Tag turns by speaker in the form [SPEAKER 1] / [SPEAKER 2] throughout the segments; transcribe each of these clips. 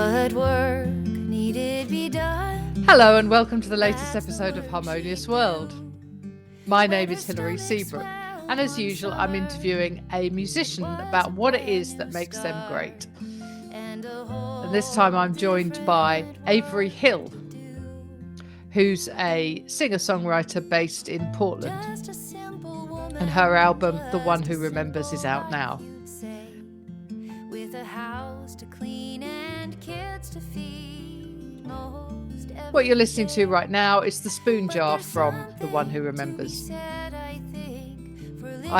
[SPEAKER 1] what work needed be done.
[SPEAKER 2] Hello and welcome to the latest episode of Harmonious World. My name is Hilary Seabrook, and as usual I'm interviewing a musician about what it is that makes them great. And this time I'm joined by Avery Hill, who's a singer-songwriter based in Portland. And her album, The One Who Remembers, is out now. What you're listening to right now is The Spoon Jar from The One Who Remembers. I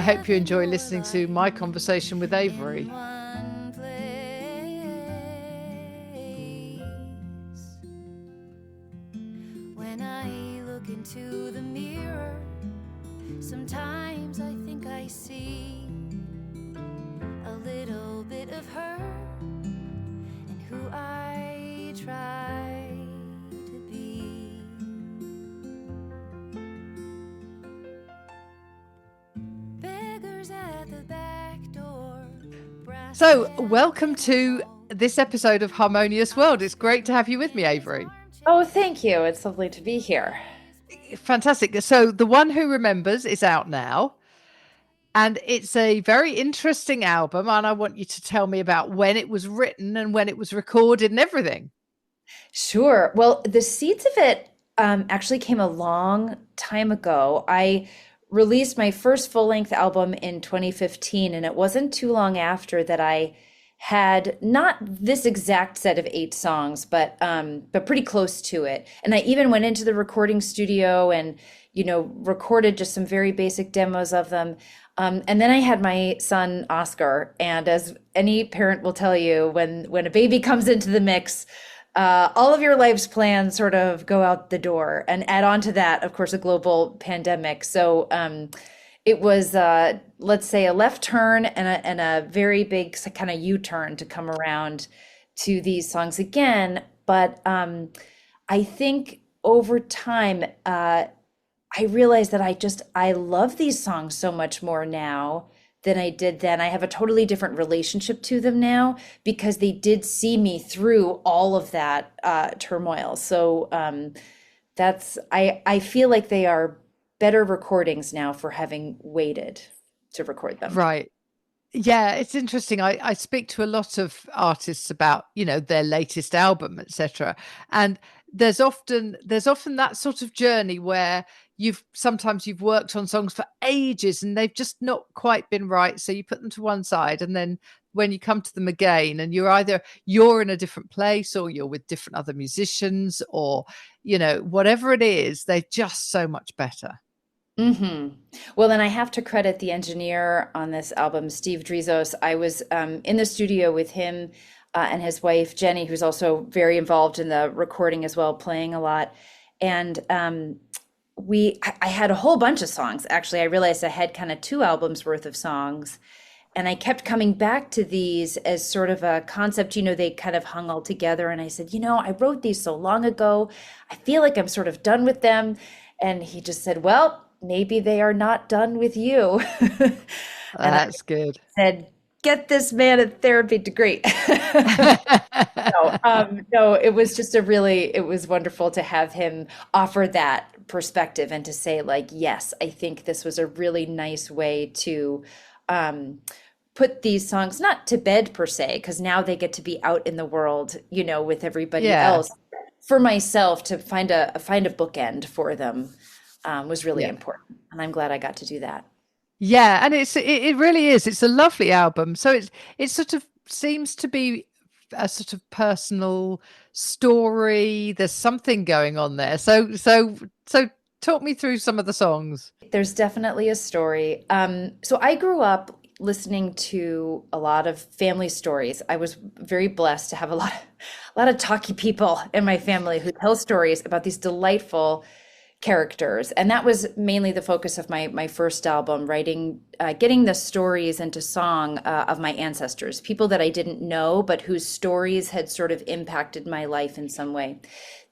[SPEAKER 2] hope you enjoy listening to my conversation with Avery.
[SPEAKER 1] When I look into the mirror, sometimes I think I see a little bit of her and who I try to be. Beggars at the back door.
[SPEAKER 2] So, welcome to this episode of Harmonious World. It's great to have you with me, Avery.
[SPEAKER 3] Oh, thank you. It's lovely to be here.
[SPEAKER 2] Fantastic. So, The One Who Remembers is out now. And it's a very interesting album, and I want you to tell me about when it was written and when it was recorded and everything.
[SPEAKER 3] Sure. Well, the seeds of it actually came a long time ago. I released my first full-length album in 2015, and it wasn't too long after that I had not this exact set of 8 songs, but pretty close to it. And I even went into the recording studio and, recorded just some very basic demos of them. And then I had my son, Oscar. And as any parent will tell you, when a baby comes into the mix, all of your life's plans sort of go out the door. And add on to that, of course, a global pandemic. So it was, let's say, a left turn and a very big kind of U-turn to come around to these songs again. But I think over time, I realized that I love these songs so much more now than I did then. I have a totally different relationship to them now because they did see me through all of that turmoil. So I feel like they are better recordings now for having waited to record them.
[SPEAKER 2] Right. Yeah, it's interesting. I speak to a lot of artists about, their latest album, etc. And there's often that sort of journey where you've worked on songs for ages and they've just not quite been right. So you put them to one side, and then when you come to them again and you're in a different place or you're with different other musicians or, whatever it is, they're just so much better.
[SPEAKER 3] Mm-hmm. Well, then I have to credit the engineer on this album, Steve Drizos. I was in the studio with him and his wife, Jenny, who's also very involved in the recording as well, playing a lot. And I had a whole bunch of songs. Actually, I realized I had kind of 2 albums worth of songs. And I kept coming back to these as sort of a concept, they kind of hung all together. And I said, I wrote these so long ago. I feel like I'm sort of done with them. And he just said, well, maybe they are not done with you. And
[SPEAKER 2] that's good.
[SPEAKER 3] Said, get this man a therapy degree. No, it was just it was wonderful to have him offer that perspective and to say, like, yes, I think this was a really nice way to put these songs, not to bed per se, because now they get to be out in the world, with everybody else. For myself, to find a bookend for them was really important. And I'm glad I got to do that.
[SPEAKER 2] Yeah, and it really is. It's a lovely album. So it sort of seems to be a sort of personal story. There's something going on there. So talk me through some of the songs.
[SPEAKER 3] There's definitely a story. So I grew up listening to a lot of family stories. I was very blessed to have a lot of talky people in my family who tell stories about these delightful characters. And that was mainly the focus of my first album, writing, getting the stories into song of my ancestors, people that I didn't know, but whose stories had sort of impacted my life in some way.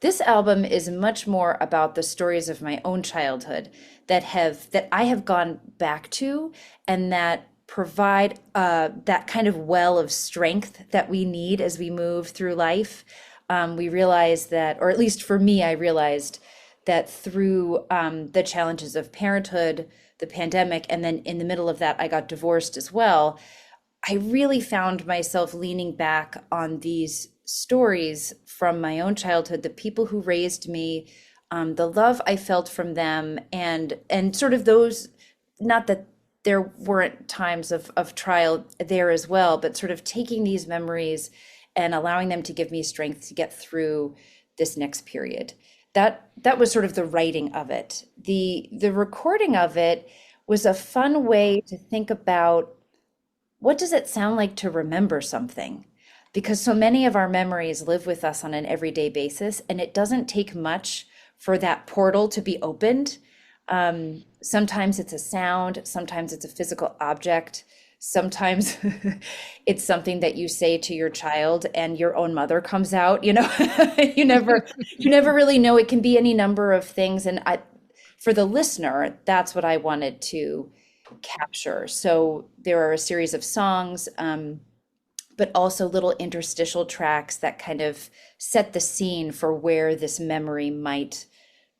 [SPEAKER 3] This album is much more about the stories of my own childhood that I have gone back to, and that provide that kind of well of strength that we need as we move through life. We realized that, or at least for me, I realized that through the challenges of parenthood, the pandemic, and then in the middle of that, I got divorced as well. I really found myself leaning back on these stories from my own childhood, the people who raised me, the love I felt from them, and sort of those, not that there weren't times of trial there as well, but sort of taking these memories and allowing them to give me strength to get through this next period. That was sort of the writing of it. The recording of it was a fun way to think about what does it sound like to remember something? Because so many of our memories live with us on an everyday basis, and it doesn't take much for that portal to be opened. Sometimes it's a sound, sometimes it's a physical object, sometimes it's something that you say to your child and your own mother comes out, you know. You never really know. It can be any number of things. And for the listener, that's what I wanted to capture. So there are a series of songs, but also little interstitial tracks that kind of set the scene for where this memory might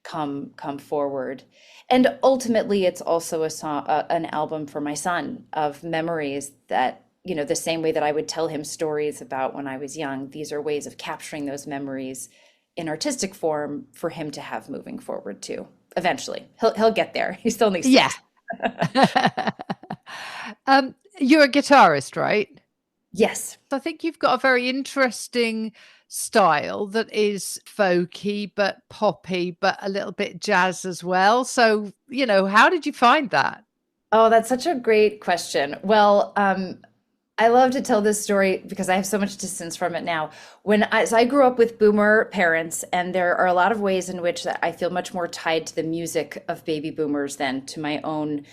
[SPEAKER 3] come forward. And ultimately, it's also a song, an album for my son of memories that, the same way that I would tell him stories about when I was young. These are ways of capturing those memories in artistic form for him to have moving forward too. Eventually, he'll get there. He still needs to.
[SPEAKER 2] Yeah. You're a guitarist, right?
[SPEAKER 3] Yes.
[SPEAKER 2] I think you've got a very interesting style that is folky but poppy but a little bit jazz as well. So, how did you find that?
[SPEAKER 3] Oh, that's such a great question. Well, I love to tell this story because I have so much distance from it now. So I grew up with boomer parents, and there are a lot of ways in which I feel much more tied to the music of baby boomers than to my own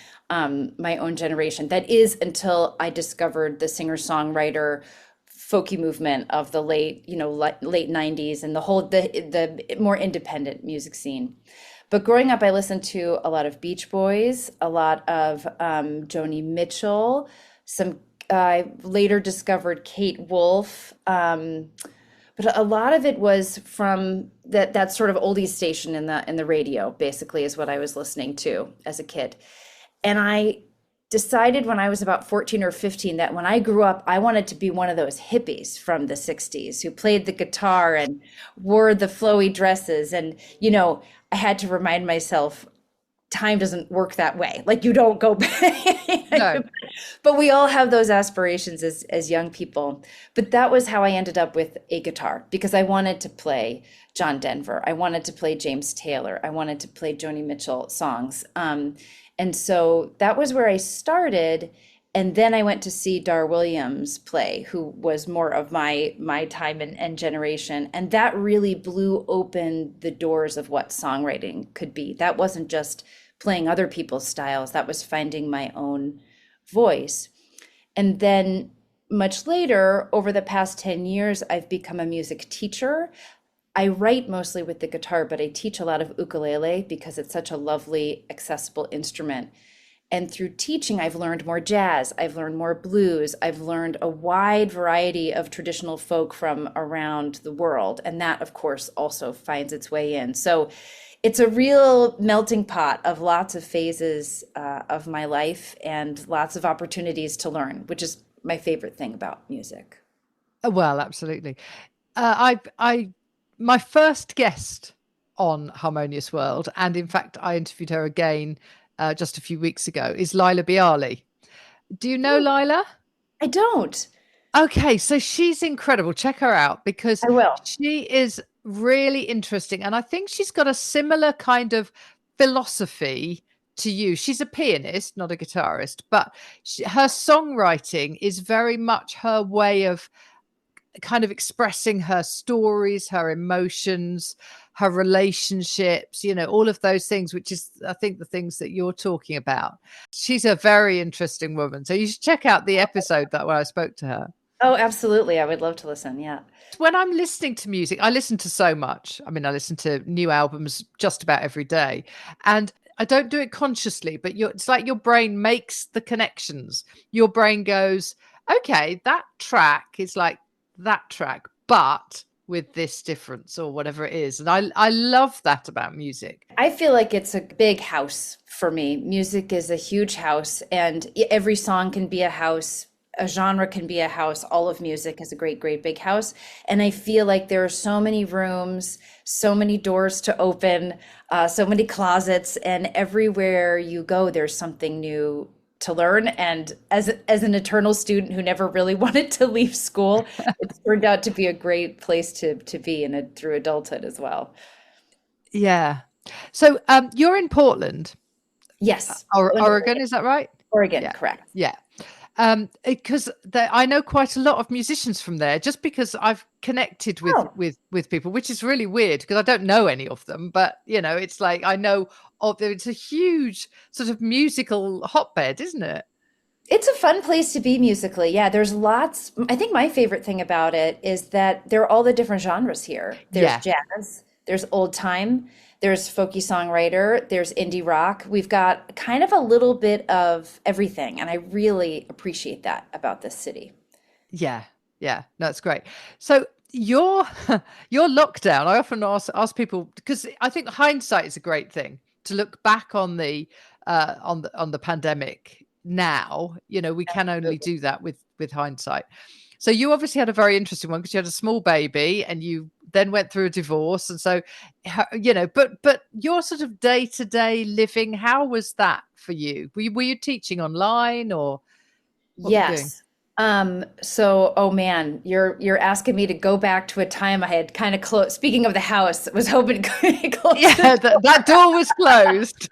[SPEAKER 3] generation. That is until I discovered the singer-songwriter folky movement of the late 90s and the more independent music scene. But growing up, I listened to a lot of Beach Boys, a lot of Joni Mitchell, some. I later discovered Kate Wolf, but a lot of it was from that sort of oldies station in the radio. Basically, is what I was listening to as a kid, and I decided when I was about 14 or 15 that when I grew up, I wanted to be one of those hippies from the 60s who played the guitar and wore the flowy dresses, and I had to remind myself time doesn't work that way. Like you don't go back.
[SPEAKER 2] No.
[SPEAKER 3] But we all have those aspirations as young people. But that was how I ended up with a guitar because I wanted to play John Denver. I wanted to play James Taylor. I wanted to play Joni Mitchell songs. And so that was where I started. And then I went to see Dar Williams play, who was more of my time and generation. And that really blew open the doors of what songwriting could be. That wasn't just playing other people's styles, that was finding my own voice. And then much later, over the past 10 years, I've become a music teacher. I write mostly with the guitar, but I teach a lot of ukulele because it's such a lovely, accessible instrument. And through teaching, I've learned more jazz, I've learned more blues, I've learned a wide variety of traditional folk from around the world. And that, of course, also finds its way in. So it's a real melting pot of lots of phases of my life and lots of opportunities to learn, which is my favorite thing about music.
[SPEAKER 2] Well, absolutely. My first guest on Harmonious World, and in fact, I interviewed her again just a few weeks ago, is Lila Bialy. Do you know Lila?
[SPEAKER 3] I don't.
[SPEAKER 2] Okay, so she's incredible. Check her out because
[SPEAKER 3] I will.
[SPEAKER 2] she is really interesting. And I think she's got a similar kind of philosophy to you. She's a pianist, not a guitarist, but her songwriting is very much her way of kind of expressing her stories, her emotions, her relationships, all of those things, which is, I think, the things that you're talking about. She's a very interesting woman. So you should check out the episode where I spoke to her.
[SPEAKER 3] Oh, absolutely. I would love to listen. Yeah.
[SPEAKER 2] When I'm listening to music, I listen to so much. I mean, I listen to new albums just about every day. And I don't do it consciously, but it's like your brain makes the connections. Your brain goes, okay, that track is like that track, but with this difference or whatever it is. And I love that about music.
[SPEAKER 3] I feel like it's a big house for me. Music is a huge house, and every song can be a house. A genre can be a house. All of music is a great, great big house. And I feel like there are so many rooms, so many doors to open, so many closets, and everywhere you go, there's something new to learn. And as an eternal student who never really wanted to leave school, it's turned out to be a great place to be in it through adulthood as well.
[SPEAKER 2] Yeah. So you're in Portland,
[SPEAKER 3] Yes.
[SPEAKER 2] or
[SPEAKER 3] In
[SPEAKER 2] Oregon, is that right?
[SPEAKER 3] Oregon,
[SPEAKER 2] Yeah.
[SPEAKER 3] correct.
[SPEAKER 2] Yeah. Because I know quite a lot of musicians from there, just because I've connected with
[SPEAKER 3] Oh,
[SPEAKER 2] with people, which is really weird because I don't know any of them. But it's like I know of them. It's a huge sort of musical hotbed, isn't it?
[SPEAKER 3] it's a fun place to be musically. Yeah, there's lots. I think my favorite thing about it is that there are all the different genres here. There's
[SPEAKER 2] Yeah.
[SPEAKER 3] jazz, there's old time, there's folky songwriter, there's indie rock. We've got kind of a little bit of everything, and I really appreciate that about this city.
[SPEAKER 2] Yeah, yeah, no, it's great. So your your lockdown, I often ask people because I think hindsight is a great thing to look back on the pandemic now. We can only do that with hindsight. So you obviously had a very interesting one because you had a small baby and you then went through a divorce, and so but your sort of day to day living, how was that for you? Were you teaching online or what were you doing?
[SPEAKER 3] Yes. So, oh man, you're asking me to go back to a time I had kind of close. Speaking of the house, was hoping to close
[SPEAKER 2] Yeah,
[SPEAKER 3] the
[SPEAKER 2] that door was closed.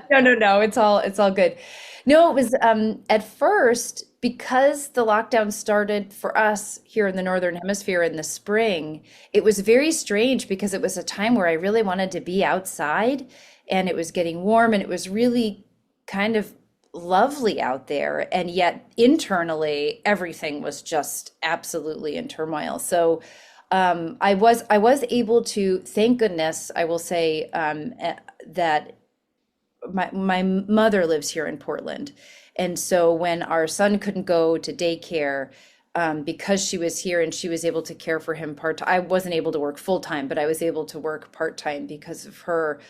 [SPEAKER 3] no, no, no. It's all good. No, it was at first because the lockdown started for us here in the Northern Hemisphere in the spring. It was very strange because it was a time where I really wanted to be outside and it was getting warm and it was really kind of lovely out there. And yet internally, everything was just absolutely in turmoil. So I was able to, thank goodness, I will say that my mother lives here in Portland. And so when our son couldn't go to daycare, because she was here and she was able to care for him part time, I wasn't able to work full time, but I was able to work part time because of her.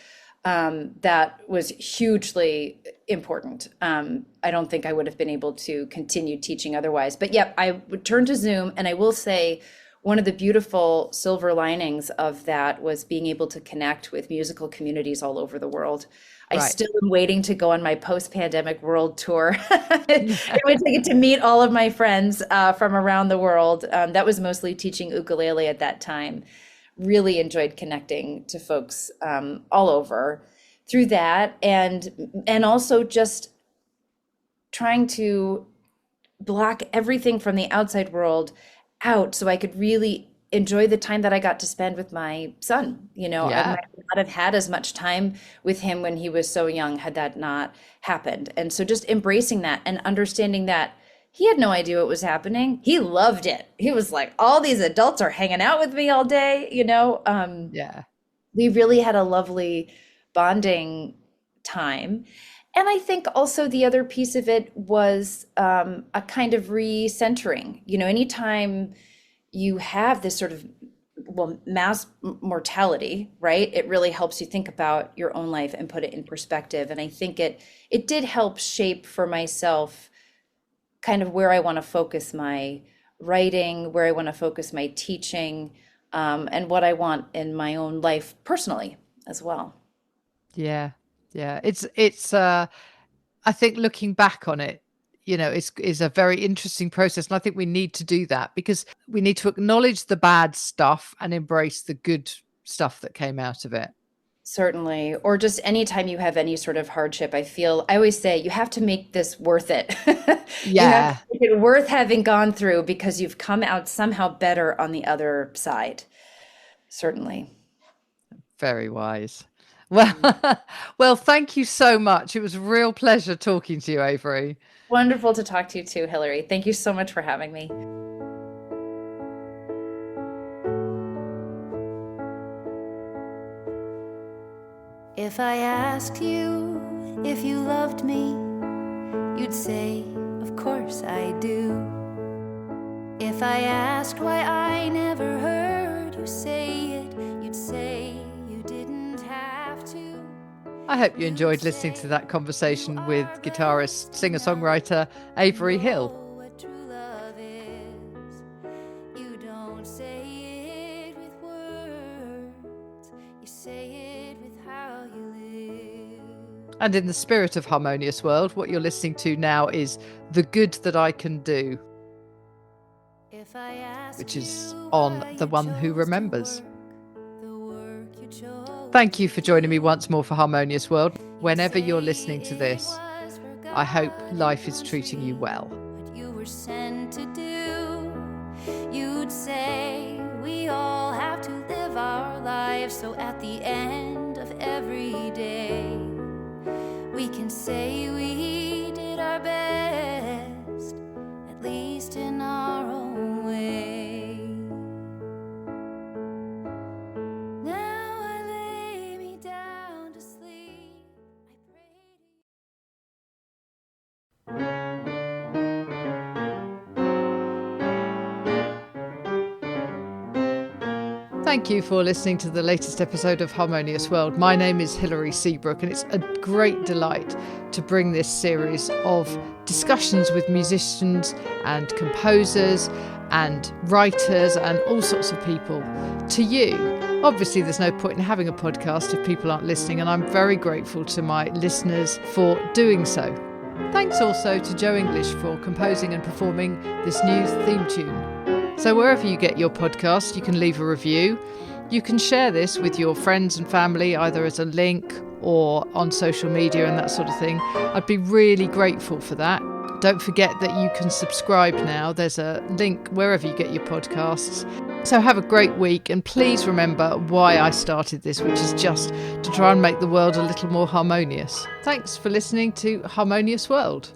[SPEAKER 3] That was hugely important. I don't think I would have been able to continue teaching otherwise. But yep, I would turn to Zoom, and I will say one of the beautiful silver linings of that was being able to connect with musical communities all over the world. I
[SPEAKER 2] Right.
[SPEAKER 3] still am waiting to go on my post-pandemic world tour, in which I get to meet all of my friends from around the world. That was mostly teaching ukulele at that time. Really enjoyed connecting to folks all over through that, and also just trying to block everything from the outside world out so I could really enjoy the time that I got to spend with my son. I
[SPEAKER 2] Yeah.
[SPEAKER 3] might not have had as much time with him when he was so young had that not happened. And so just embracing that and understanding that he had no idea what was happening. He loved it. He was like, all these adults are hanging out with me all day.
[SPEAKER 2] Yeah.
[SPEAKER 3] We really had a lovely bonding time. And I think also the other piece of it was a kind of recentering. Anytime you have this sort of, well, mass mortality, right? It really helps you think about your own life and put it in perspective. And I think it did help shape for myself kind of where I want to focus my writing, where I want to focus my teaching, and what I want in my own life personally as well.
[SPEAKER 2] Yeah. Yeah. It's I think looking back on it, is a very interesting process. And I think we need to do that because we need to acknowledge the bad stuff and embrace the good stuff that came out of it.
[SPEAKER 3] Certainly. Or just anytime you have any sort of hardship, I always say you have to make this worth it. You have to
[SPEAKER 2] Yeah.
[SPEAKER 3] make it worth having gone through because you've come out somehow better on the other side. Certainly.
[SPEAKER 2] Very wise. Well, well, thank you so much. It was a real pleasure talking to you, Avery.
[SPEAKER 3] Wonderful to talk to you too, Hillary. Thank you so much for having me.
[SPEAKER 1] If If I asked you if you loved me, you'd say, of course I do. If I asked why I never heard you say it, you'd say you didn't have to.
[SPEAKER 2] I hope you enjoyed listening to that conversation with guitarist, singer-songwriter Avery Hill.
[SPEAKER 1] What true love is. You don't say it with words, you say it with how you live.
[SPEAKER 2] And in the spirit of Harmonious World, what you're listening to now is The Good That I Can Do,
[SPEAKER 1] If I ask
[SPEAKER 2] which is
[SPEAKER 1] you
[SPEAKER 2] on
[SPEAKER 1] why
[SPEAKER 2] The
[SPEAKER 1] you
[SPEAKER 2] One Who
[SPEAKER 1] chose to
[SPEAKER 2] Remembers.
[SPEAKER 1] work, the work you chose
[SPEAKER 2] Thank you for
[SPEAKER 1] to
[SPEAKER 2] joining me
[SPEAKER 1] do.
[SPEAKER 2] once more for Harmonious World.
[SPEAKER 1] You'd
[SPEAKER 2] Whenever you're
[SPEAKER 1] say
[SPEAKER 2] listening to
[SPEAKER 1] it
[SPEAKER 2] this,
[SPEAKER 1] was for
[SPEAKER 2] I hope
[SPEAKER 1] God
[SPEAKER 2] life is
[SPEAKER 1] and
[SPEAKER 2] treating you
[SPEAKER 1] country,
[SPEAKER 2] well.
[SPEAKER 1] what you were sent to do. You'd say we all have to live our lives, so at the end of every day we can say we did our best, at least in our own way. Now I lay me down to sleep, I pray to you.
[SPEAKER 2] Thank you for listening to the latest episode of Harmonious World. My name is Hilary Seabrook, and it's a great delight to bring this series of discussions with musicians and composers and writers and all sorts of people to you. Obviously, there's no point in having a podcast if people aren't listening, and I'm very grateful to my listeners for doing so. Thanks also to Joe English for composing and performing this new theme tune. So wherever you get your podcast, you can leave a review. You can share this with your friends and family, either as a link or on social media and that sort of thing. I'd be really grateful for that. Don't forget that you can subscribe now. There's a link wherever you get your podcasts. So have a great week, and please remember why I started this, which is just to try and make the world a little more harmonious. Thanks for listening to Harmonious World.